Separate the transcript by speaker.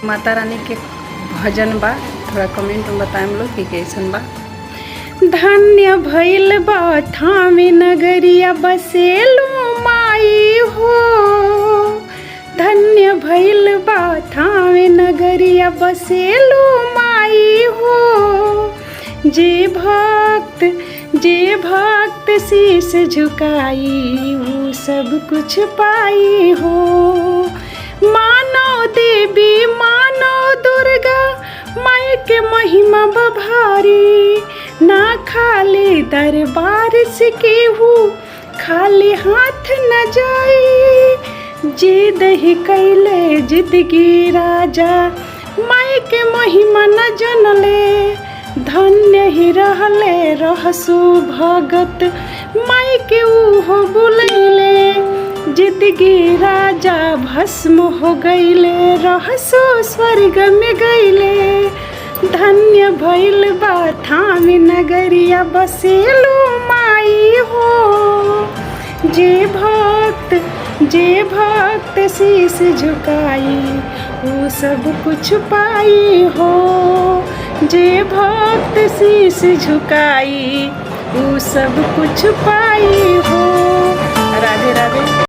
Speaker 1: माता रानी के भजन बा, थोड़ा कमेंट में बताएं हम लोग कि कैसन बा। धन्य भइल बा थावे नगरिया बसेलू माई हो, धन्य भइल बा थावे नगरिया बसेलू माई हो। जे भक्त शीश झुकाई वो सब कुछ पाई हो। मानो देवी मानो दुर्गा माई के महिमा बभारी, ना खाली दरबार से केहू खाली हाथ न जाई। जे दही कैले जिंदगी राजा माई के महिमा न जनले, धन्य ही रहले रहसु भगत माई के उहो बुलैले। जिंदगी राजा भस्म हो गईले रहसु स्वर्ग में गईले। धन्य भइल बा थावे नगरिया बसेलू माई हो। जे भक्त शीश झुकाई वो सब कुछ पाई हो। जे भक्त शीश झुकाई वो सब कुछ पाई हो। राधे राधे।